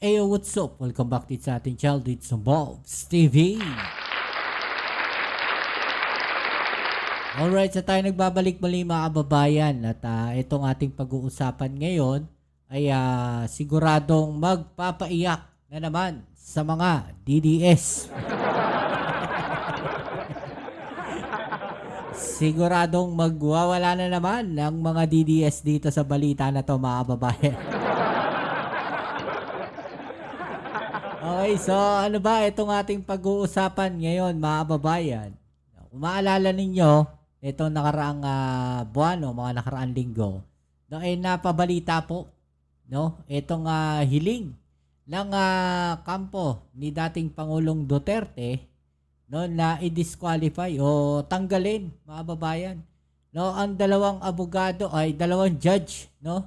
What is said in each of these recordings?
Ayo, what's up? Welcome back dito sa ating channel dito sa Bobs TV. Alright, sa tayo nagbabalik muli mga kababayan. At itong ating pag-uusapan ngayon ay siguradong magpapaiyak na naman sa mga DDS. Siguradong magwawala na naman ang mga DDS dito sa balita na to mga kababayan. Okay, so ano ba itong ating pag-uusapan ngayon mga kababayan? Kung maalala ninyo, itong nakaraang buwan o mga nakaraang linggo, no, ay napabalita po, no, itong hiling ng kampo ni dating Pangulong Duterte, no, na i-disqualify o tanggalin mga kababayan, no, ang dalawang abogado ay dalawang judge, no,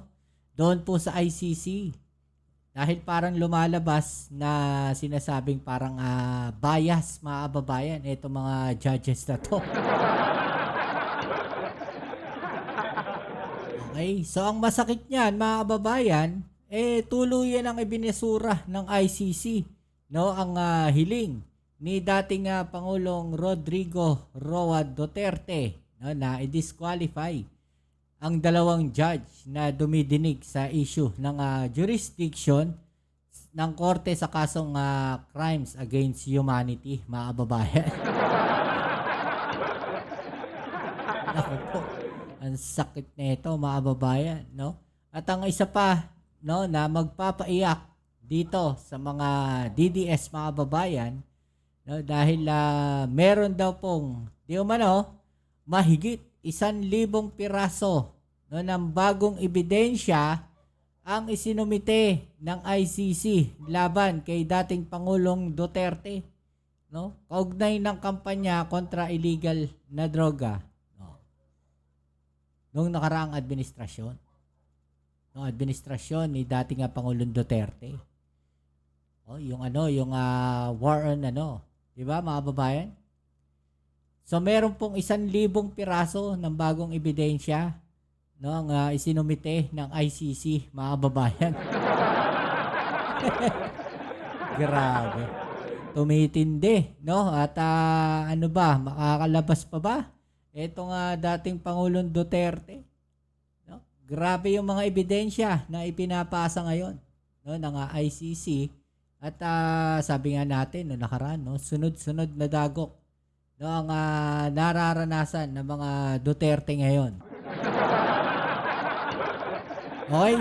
doon po sa ICC. Dahil parang lumalabas na sinasabing parang bias mga kababayan itong mga judges na to. Okay, so ang masakit niyan mga kababayan, tuluyan ang ibinisura ng ICC, no, ang hiling ni dating Pangulong Rodrigo Roa Duterte, no, na i-disqualify ang dalawang judge na dumidinig sa issue ng jurisdiction ng korte sa kasong crimes against humanity, mga kababayan. Naku po, ang sakit nito mga kababayan, no? At ang isa pa, no, na magpapaiyak dito sa mga DDS mga kababayan, no, dahil meron daw pong di umano mahigit 1,000 piraso, no, ng bagong ebidensya ang isinumite ng ICC laban kay dating Pangulong Duterte, no, kaugnay ng kampanya kontra illegal na droga, no, nung nakaraang administrasyon, no, administrasyon ni dating Pangulong Duterte. Yung war on di ba mga babayan? So meron pong 1,000 piraso ng bagong ebidensya, no, ang isinumite ng ICC mga babayan. Grabe. Tumitindi, no? At ano ba, makakalabas pa ba itong dating Pangulong Duterte? No? Grabe yung mga ebidensya na ipinapasa ngayon, no, ng ICC. At sabi nga natin no nakaraan, no, sunod-sunod na dagok, no, ang nararanasan ng mga Duterte ngayon. Okay?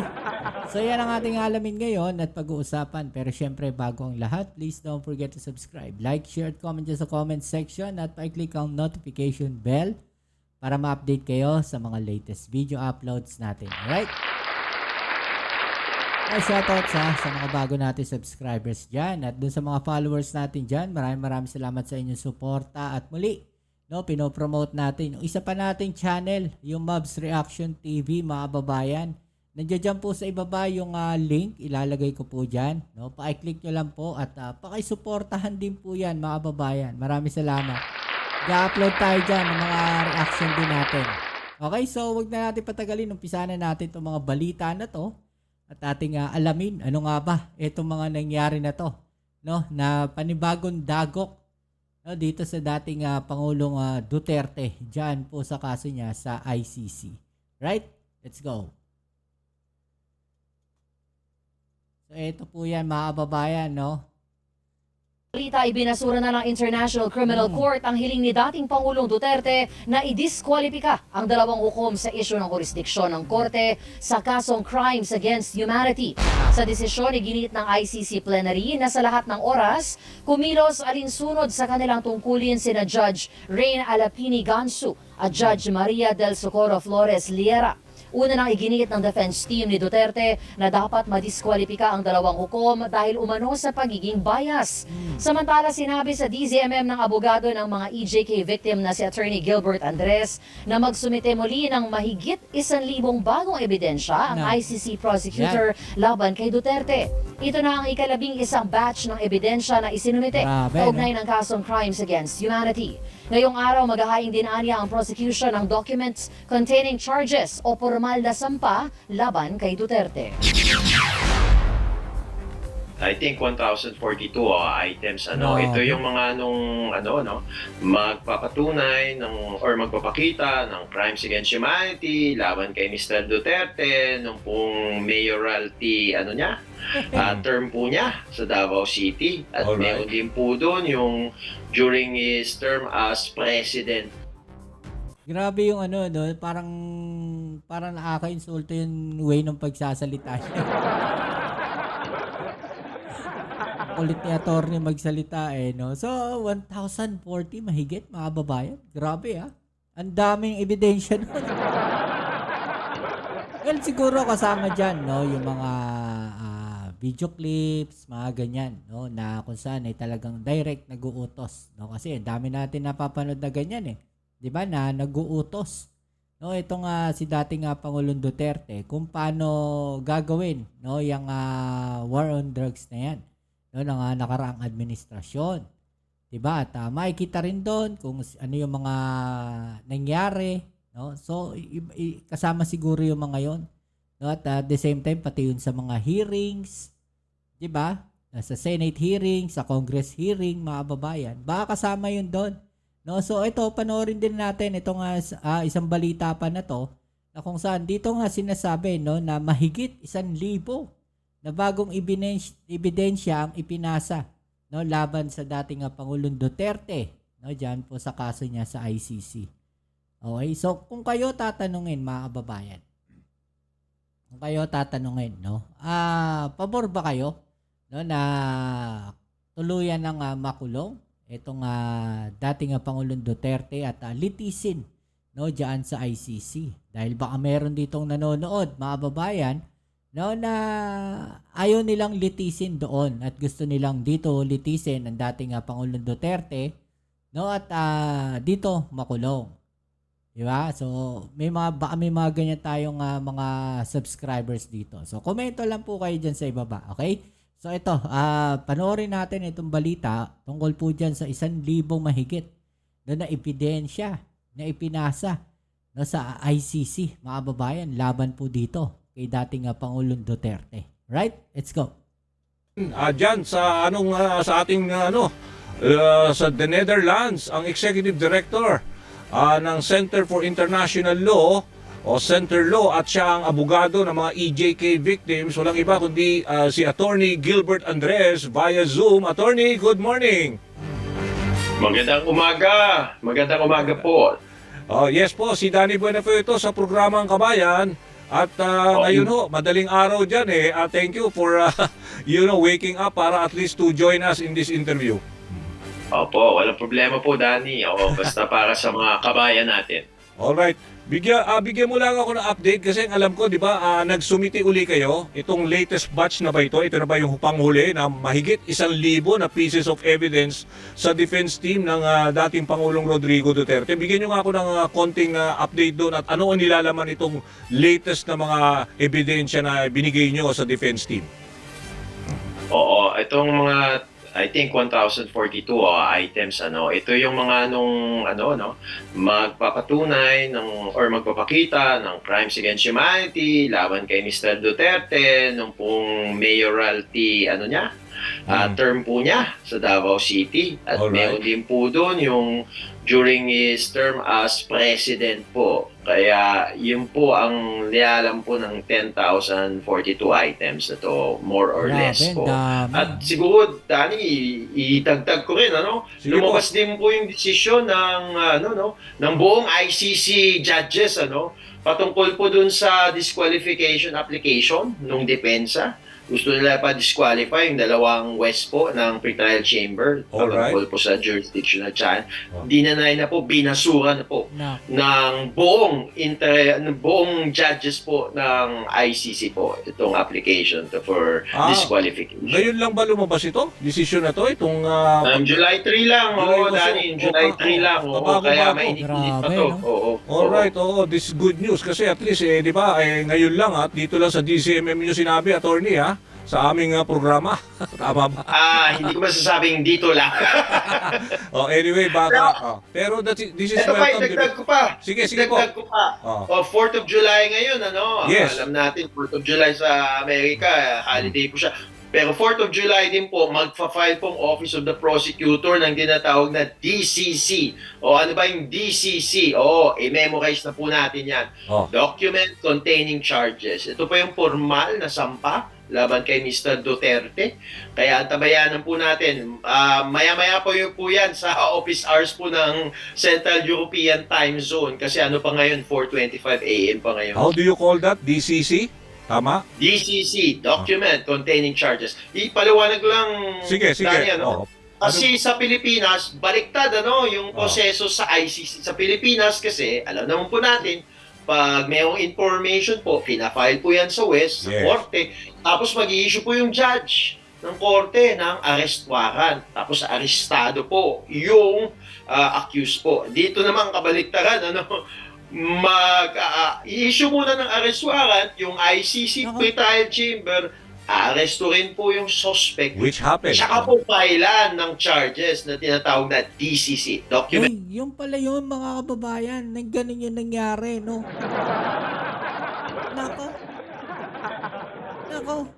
So yan ang ating alamin ngayon at pag-uusapan. Pero syempre bago ang lahat, please don't forget to subscribe, like, share, at comment dyan sa comment section at pa-click ang notification bell para ma-update kayo sa mga latest video uploads natin. Alright? Shoutout sa mga bago natin subscribers dyan at dun sa mga followers natin dyan, maraming salamat sa inyong suporta at muli, no, pinopromote natin yung isa pa nating channel, yung Mobs Reaction TV mga kababayan. Nandiyan dyan po sa ibaba yung link, ilalagay ko po dyan, no, pa-click nyo lang po at pakisuportahan din po yan mga kababayan. Maraming salamat. I-upload tayo dyan ng mga reaction din natin. Okay, so wag na natin patagalin, umpisa na natin itong mga balita na to. At ating alamin ano nga ba itong mga nangyari na to, no, na panibagong dagok, no, dito sa dating Pangulong Duterte diyan po sa kaso niya sa ICC. Right? Let's go. So ito po yan mga kababayan, no. Balita, ibinasura na ng International Criminal Court ang hiling ni dating Pangulong Duterte na idiskwalipika ang dalawang hukom sa isyu ng jurisdiksyon ng korte sa kasong crimes against humanity. Sa desisyon, iginit ng ICC plenary na sa lahat ng oras, kumilos alinsunod sa kanilang tungkulin sina Judge Rain Alapini Gansu at Judge Maria del Socorro Flores Liera. Una nang iginit ng defense team ni Duterte na dapat madiskwalipika ang dalawang hukom dahil umano sa pagiging bias. Samantala, sinabi sa DZMM ng abogado ng mga EJK victim na si Attorney Gilbert Andres na magsumite muli ng mahigit 1,000 bagong ebidensya ang ICC prosecutor laban kay Duterte. Ito na ang ika-11 batch ng ebidensya na isinumite kaugnay ng kasong crimes against humanity. Ngayong araw, maghahaing din anya ang prosecution ng documents containing charges o formal na sampa laban kay Duterte. I think 1,042 items Grabe. ito yung mga magpapatunay ng or magpapakita ng crimes against humanity laban kay Mr. Duterte nung pong mayoralty term po niya sa Davao City at Alright. meron din po doon yung during his term as president. Grabe yung no, parang nakaka-insulto yung way ng pagsasalita niya. Kulit ni attorney magsalita no. So, 1,040 mahigit mga babayan. Grabe Ang daming ebidensya nun. Well, siguro kasama dyan, no, yung mga video clips, mga ganyan, no, na kung saan ay talagang direct nag-uutos, no, kasi dami natin napapanood na ganyan 'di ba, na nag-uutos, no, ito nga si dating Pangulong Duterte kung paano gagawin, no, yung war on drugs na yan, no, ng nakaraang administrasyon, 'di ba, at makikita rin doon kung ano yung mga nangyari, no, so kasama siguro yung mga yon. No, at the same time, pati yun sa mga hearings, di ba? Sa Senate hearing, sa Congress hearing, mga babayan. Baka kasama yun doon. No, so ito, panoorin din natin itong isang balita pa na to, na kung saan dito nga sinasabi, no, na mahigit 1,000 na bagong ebidensya ang ipinasa, no, laban sa dating Pangulong Duterte, no, diyan po sa kaso niya sa ICC. Okay, so kung kayo tatanungin, mga kababayan, kung kayo tatanungin, no, pabor ba kayo, no, na tuluyan ng makulong itong dating Pangulong Duterte at litisin, no, diyan sa ICC? Dahil baka meron ditong nanonood, mga babayan, no, na ayaw nilang litisin doon at gusto nilang dito litisin ang dating Pangulong Duterte, no, at dito makulong. Diba? So, baka may mga ganyan tayong mga subscribers dito. So, komento lang po kayo dyan sa ibaba. Okay? So, ito. Panoorin natin itong balita tungkol po dyan sa 1,000 mahigit na ebidensya na ipinasa, no, sa ICC, mga babayan, laban po dito kay dating Pangulong Duterte. Right? Let's go. Diyan sa sa ating sa the Netherlands, ang executive director ng Center for International Law o Center Law at siya ang abogado ng mga EJK victims. Walang iba kundi si Attorney Gilbert Andres via Zoom. Attorney, good morning. Magandang umaga po. Yes po, si Danny Buenafuerte sa programang Kabayan. At ngayon madaling araw dyan thank you for waking up para at least to join us in this interview. Opo, walang problema po, Danny. Basta para sa mga kabayan natin. Alright. Bigyan mo lang ako ng update kasi alam ko, di ba, nagsumiti uli kayo. Itong latest batch na ba ito? Ito na ba yung panghuli na mahigit 1,000 na pieces of evidence sa defense team ng dating Pangulong Rodrigo Duterte? Bigyan nyo nga ako ng konting update doon at ano ang nilalaman itong latest na mga ebidensya na binigay nyo sa defense team? Oo, itong mga I think 1,042 items ito yung mga magpapatunay ng or magpapakita ng crimes against humanity laban kay Mr. Duterte nung pong mayoralty term po niya sa Davao City at Alright. meron din po doon yung during his term as president po. Kaya yun po ang nilalam po ng 10,042 items na to, more or less Grabe, po. dami. At siguro, Danny, itagtag ko rin, Sige lumabas din po yung desisyon ng, ng buong ICC judges, patungkol po dun sa disqualification application nung depensa. Gusto nila pa disqualify yung dalawang west po ng pretrial chamber Alright. patungkol po sa jurisdictional trial. Oh. Dinanay na po, binasura na po No. ng buong judges po ng ICC po itong application for disqualification. Ngayon lang ba lumabas ito? Decision na to? Itong July 3 lang, July Danny, July 3 lang. Kaya Kabago-bago. mainit-init pa Grabe, to. no? Oo. Alright, this is good news kasi at least di ba ngayon lang dito lang sa DCMM niyo sinabi, attorney sa aming programa. Tama ba? Hindi ko masasabing dito lang. Anyway, baka pero this is Pero pa, welcome. idagdag ko pa. Sige po. Idagdag ko pa. Oh. 4th of July ngayon, Yes. Alam natin, 4th of July sa Amerika, holiday po siya. Pero 4th of July din po, magfa-file pong Office of the Prosecutor ng tinatawag na DCC. O ano ba yung DCC? Oo, i-memorize na po natin yan. Oh. Document containing charges. Ito po yung formal na sampa laban kay Mr. Duterte. Kaya antabayanan po natin. Maya-maya po yan sa office hours po ng Central European Time Zone. Kasi ano pa ngayon, 4:25 AM pa ngayon. How do you call that? DCC? Tama? DCC, Document Containing Charges. Ipaliwanag lang, Sige. Daniel, no? Oh. Kasi sa Pilipinas, baliktad yung proseso sa ICC. Sa Pilipinas kasi, alam naman po natin, pag mayroong information po, pina-file po yan sa West, sa Yes. korte. Tapos mag-i-issue po yung judge ng korte ng arrest warrant. Tapos arestado po yung accused po. Dito naman kabaliktaran, i-issue muna ng arrest warrant yung ICC pre-trial chamber, aresto rin po yung suspect. Which happened? Tsaka po pailan ng charges na tinatawag na DCC. Document. Yung pala yun mga kababayan, nang ganun yung nangyari, no? Nako.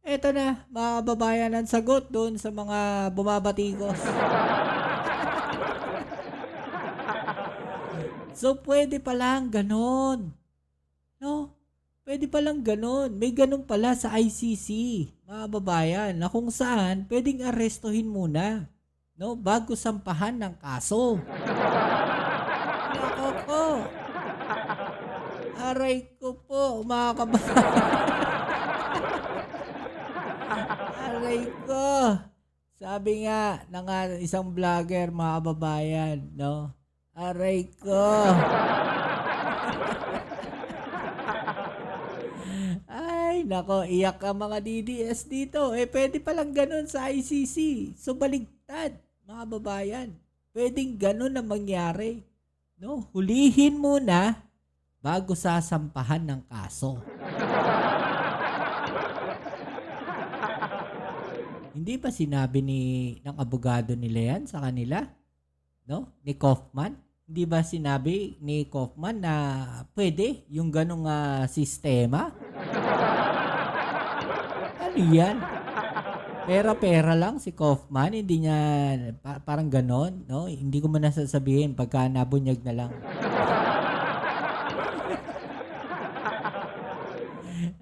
Eto na, mga kababayan, ang sagot doon sa mga bumabatikos. So, pwede palang ganon. No? Pwede palang ganon. May ganon pala sa ICC, mga kababayan, na kung saan pwedeng arestuhin muna, no? Bago sampahan ng kaso. Nako po. Aray ko po, mga kababayan. Aray ko. Sabi nga ng isang vlogger, mga kababayan, no? Aray ko. Ay, nako, iyak ka mga DDS dito. Pwede palang ganun sa ICC. So, baligtad, mga babayan. Pwedeng ganun na mangyari. No? Hulihin muna bago sasampahan ng kaso. Hindi ba sinabi ng abogado nila yan sa kanila? No? Ni Kaufman? Hindi ba sinabi ni Kaufman na pwede yung ganong sistema? Ano yan? Pera-pera lang si Kaufman, hindi niya parang ganon, no? Hindi ko man nasasabihin pagka nabunyag na lang.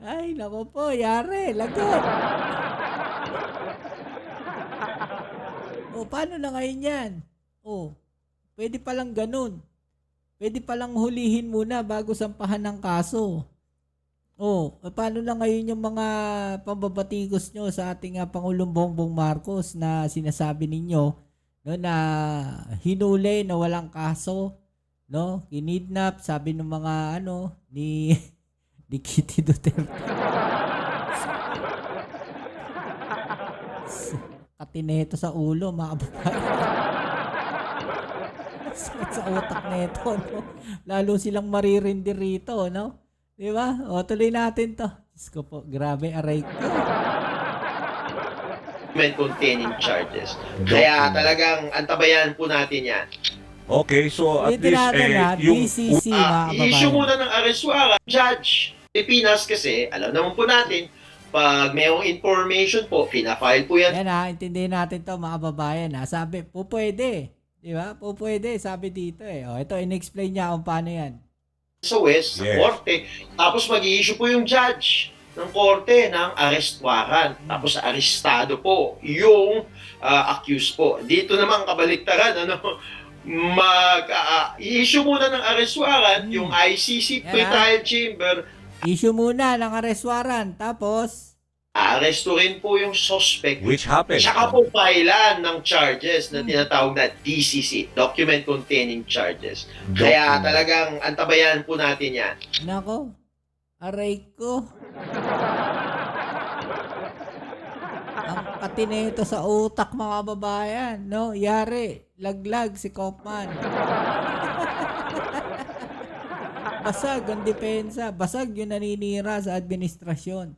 Ay, nako po, yari, lagot. O, paano na ngayon yan? O, pwede palang ganun. Pwede palang hulihin muna bago sampahan ng kaso. O, paano na ngayon yung mga pambabatikos nyo sa ating Pangulong Bongbong Marcos na sinasabi ninyo, no, na hinuli na walang kaso, no? Kinidnap, sabi ng mga ni Kitty Duterte. Katineto sa ulo, mga babae. Sakit sa utak neto, no? Lalo silang maririndir rito, no? Di ba? O, tuloy natin to. Diyos ko po, grabe, aray ko. Containing charges. Kaya talagang antabayan po natin yan. Okay, so at Dito least natin yung DCC, mga I-issue babae. muna ng arrest warrant. Judge, Pilipinas kasi, alam naman po natin, pag mayroong information po, pina-file po yan Yan intindihin natin to, mga babayan. Sabi, po pwede. Di ba? Po pwede, sabi dito eh. O, ito, in-explain niya kung paano yan. sa West, sa Yes. korte. Tapos mag-i-issue po yung judge ng korte ng arrest warrant. Tapos arestado po yung accused po. Dito naman kabaliktaran, i-issue muna ng arrest warrant yung ICC Yan, pre-trial chamber. Issue muna ng arrest warrant. Tapos, Aresto rin po yung suspect. which happened? Tsaka po pailan ng charges na tinatawag na DCC, Document Containing Charges. Kaya talagang antabayan po natin yan. nako, aray ko. Ang katineto sa utak, mga babayan, no? Yari, laglag si Kaufman. Basag ang depensa. Basag yung naninira sa administrasyon.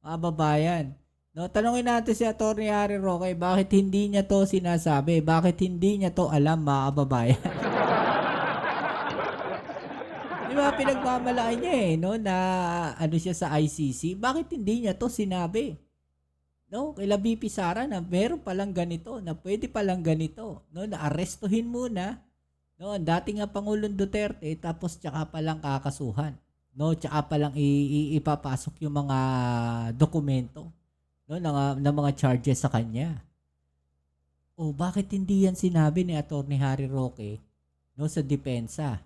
Mga babayan. No, tanungin natin si Atty. Harry Roque, bakit hindi niya to sinasabi? Bakit hindi niya to alam, mga babayan? Di ba, pinagmamalaki niya no, na ano siya sa ICC. Bakit hindi niya to sinabi? no, kay VP Sara na meron palang ganito, na pwede palang ganito, no, na arestuhin muna, no, ang dating nga Pangulong Duterte, tapos tsaka palang kakasuhan, no, tsaka palang ipapasok yung mga dokumento, no, ng mga charges sa kanya. O bakit hindi yan sinabi ni Attorney Harry Roque, no, sa depensa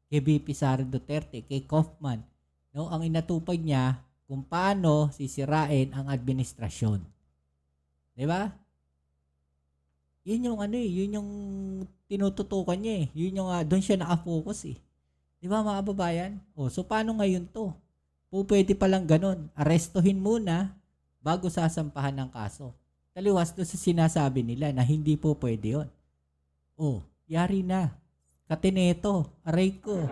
kay VP Sara Duterte, kay Kaufman, no, ang inatupag niya kung paano sisirain ang administrasyon. 'Di ba? Yun yung yun yung tinututukan niya eh. Yun yung doon siya naka-focus eh. 'Di ba mga kababayan? So paano ngayon 'to? Pwede pa lang ganun. Arestuhin muna bago sasampahan ng kaso. Taliwas doon sa sinasabi nila na hindi po pwede 'yon. Yari na. Katineto, aray ko.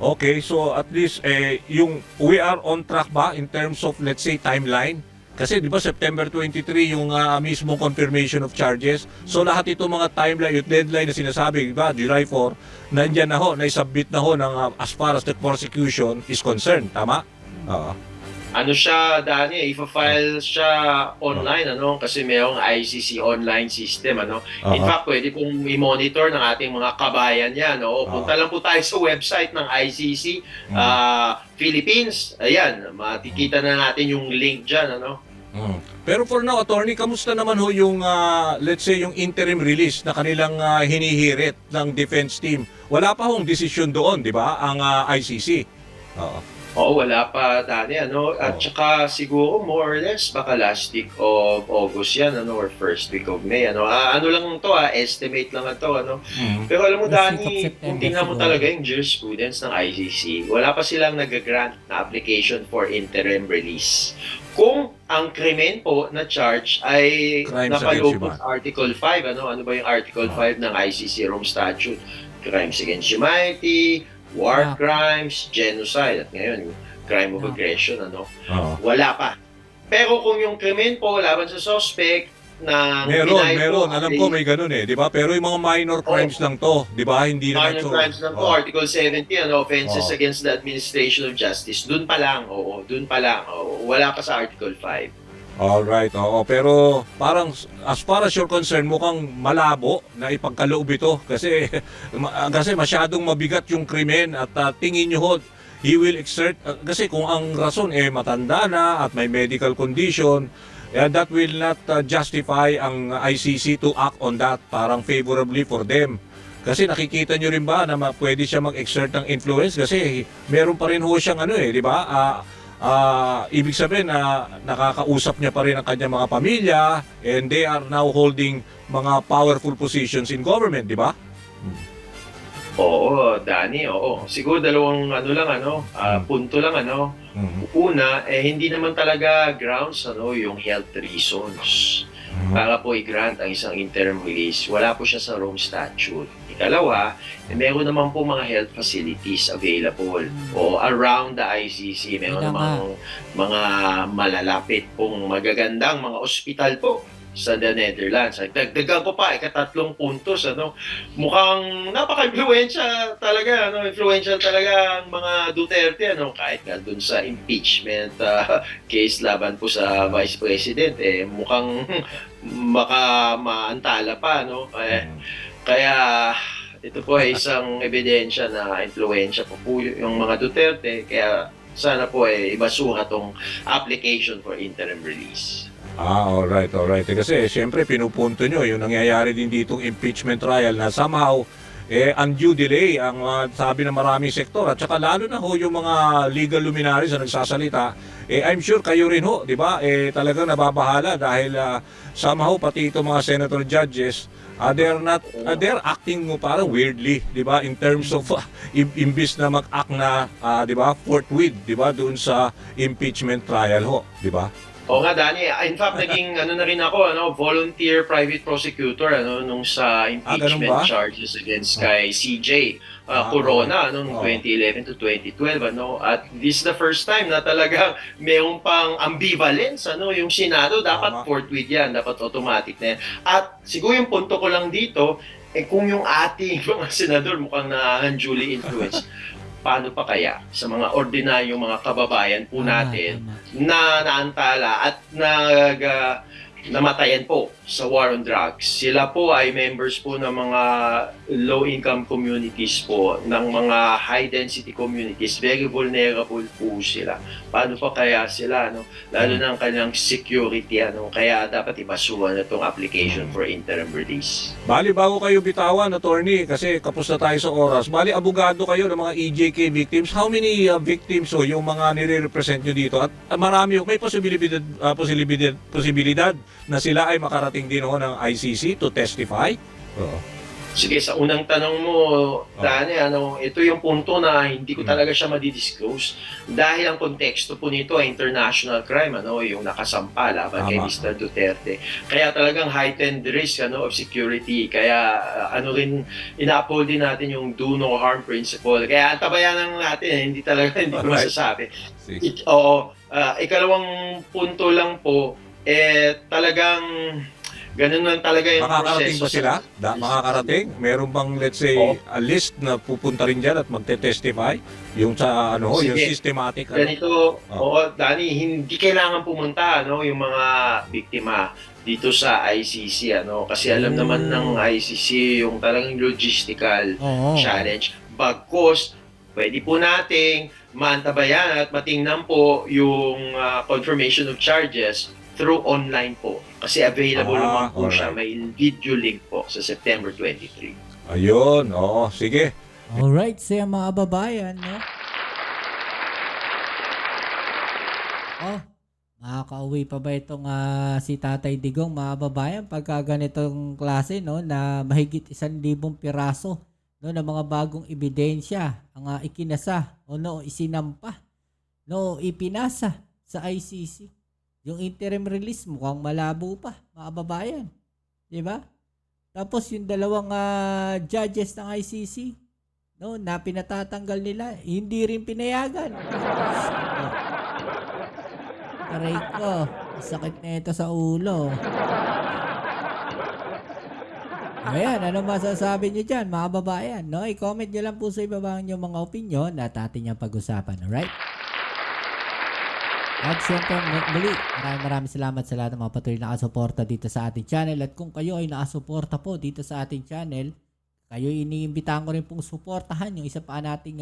Okay, so at least yung we are on track ba in terms of, let's say, timeline? Kasi di ba September 23 yung mismo confirmation of charges. So lahat itong mga timeline, yung deadline na sinasabi, di ba, July 4, nandiyan na ho, naisubmit na ho ng, as far as the prosecution is concerned. Tama? Ano siya, Dani, ipa-file siya online, kasi mayroong ICC online system, In fact, pwede pong i-monitor ng ating mga kabayan yan, Punta lang po tayo sa website ng ICC Philippines. Ayan, makikita na natin yung link dyan, Pero for now, attorney, kamusta naman ho yung, let's say, yung interim release na kanilang hinihirit ng defense team? Wala pa hong desisyon doon, di ba, ang ICC? Oo, wala pa, Dani, At saka siguro more or less baka last week of August yan, or first week of May, Ano lang to, estimate lang to, Pero alam mo, Last week of Dani, September kung tingnan mo siguro. talaga yung jurisprudence ng ICC, wala pa silang nag-grant na application for interim release. Kung ang krimen po na charge ay Crimes napaloob against sa Article 5, Ano ba yung Article 5 ng ICC Rome Statute? Crimes against humanity, war crimes, genocide, at ngayon, crime of aggression, Wala pa. Pero kung yung krimen po laban sa suspect na Meron. Alam ko may ganun di ba? Pero yung mga minor crimes lang to, di ba? Hindi naman minor crimes lang po, Article 70, offenses against the administration of justice. Doon pa lang, wala pa sa Article 5. Alright, pero parang as far as you're concerned, mukhang malabo na ipagkaloob ito kasi masyadong mabigat yung krimen at tingin nyo ho, he will exert, kasi kung ang rason matanda na at may medical condition, that will not justify ang ICC to act on that parang favorably for them. Kasi nakikita nyo rin ba na pwede siya mag-exert ng influence kasi meron pa rin ho siyang di ba? Ibig sabihin na nakakausap niya pa rin ang kanyang mga pamilya and they are now holding mga powerful positions in government, di ba? Oo, Dani, oo. Siguro dalawang punto lang, Una, hindi naman talaga grounds, yung health reasons. Para po i-grant ang isang interim release. Wala po siya sa Rome Statute. Ikalawa, meron naman po mga health facilities available o around the ICC. Meron namang mga malalapit pong magagandang mga ospital po sa the Netherlands. Dagdagan ko pa, ika-3 puntos, Mukhang napaka-influential talaga, Influential talaga ang mga Duterte, Kahit nga dun sa impeachment case laban po sa Vice President, mukhang maantala pa, Kaya ito po ay isang ebidensya na influensya po yung mga Duterte, kaya sana po ibasura tong application for interim release. Alright. Kasi siyempre pinupunto nyo yung nangyayari din ditong impeachment trial na somehow undue delay ang sabi ng maraming sektor at saka lalo na ho yung mga legal luminaries na nagsasalita. I'm sure kayo rin ho, di ba? Talagang nababahala dahil somehow pati itong mga senator judges they're acting parang weirdly, di ba? In terms of imbis na mag-act na di ba, forthwith, di ba, doon sa impeachment trial ho, di ba? Oo nga, Dani. In fact, naging na rin ako, volunteer private prosecutor nung sa impeachment charges against kay CJ Corona noong 2011 to 2012, At this is the first time na talagang mayroong pang ambivalence, yung Senado dapat forthwith yan, dapat automatic na yan. At siguro yung punto ko lang dito, kung yung ating mga senador mukhang na unduly influenced, paano pa kaya sa mga ordinaryong mga kababayan po Tama, natin tama. na naantala at namatayan po sa war on drugs. Sila po ay members po ng mga low-income communities po, ng mga high-density communities. Very vulnerable po sila. Paano pa kaya sila, no? Lalo na ang kanilang security, ano? Kaya dapat ibasuhan na itong application for interim release. Bali, bago kayo bitawan, attorney, kasi kapos na tayo sa oras, bali, abogado kayo ng mga EJK victims. How many victims o yung mga nire-represent nyo dito? At marami, may posibilidad na sila ay makarating din ho ng ICC to testify? Oo. Sige, sa unang tanong mo, Dani, ito yung punto na hindi ko talaga siya madidisclose dahil ang konteksto po nito ay international crime, yung nakasampa laban kay Tama. Mr. Duterte. Kaya talagang heightened risk of security. Kaya ina-uphold din natin yung do no harm principle. Kaya antabayan lang natin, hindi ko Alright. masasabi. Sige. Oo, ikalawang punto lang po, talagang ganun lang talaga yung Makakarating proseso. ba sila? Makakarating? Meron bang, let's say, Oo. a list na pupunta rin dyan at magte-testify? Yung sa, yung Sige. systematic, Ganito, Dani, hindi kailangan pumunta yung mga biktima dito sa ICC, kasi alam naman ng ICC yung talagang logistical Oo. challenge. Bagkus, pwede po nating maantabayan at matingnan po yung confirmation of charges through online po. Kasi available naman po siya. alright. May video link po sa September 23. Ayun, oo, sige. Alright, sa mga babayan, no? Oh, makakauwi pa ba itong si Tatay Digong, mga babayan, pagka ganitong klase, no, na mahigit 1,000 piraso, no, ng mga bagong ebidensya ang ikinasa o no, isinampa, no, ipinasa sa ICC. Yung interim release mukhang malabo pa, mga babayan. Di ba? Tapos yung dalawang judges ng ICC, no, na pinatatanggal nila, hindi rin pinayagan. Aray ko, sakit na ito sa ulo. Ayan, ano masasabi nyo dyan, mga babayan? No? I-comment nyo lang po sa ibaba yung mga opinion at atin yung pag-usapan. Alright? At syempre, muli, maraming salamat sa lahat ng mga patuloy na nakasuporta dito sa ating channel. At kung kayo ay nakasuporta po dito sa ating channel, kayo iniimbitahan ko rin pong suportahan yung isa pa nating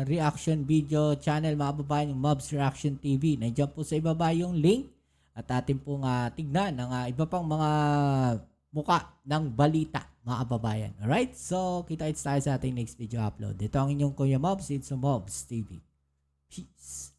reaction video channel, mga babayan, yung Mobs Reaction TV. Nandiyan po sa ibaba yung link at atin pong tignan ang iba pang mga muka ng balita, mga babayan. Alright? So, kita-kits tayo sa ating next video upload. Ito ang inyong Kuya Mobs. It's a Mobs TV. Peace.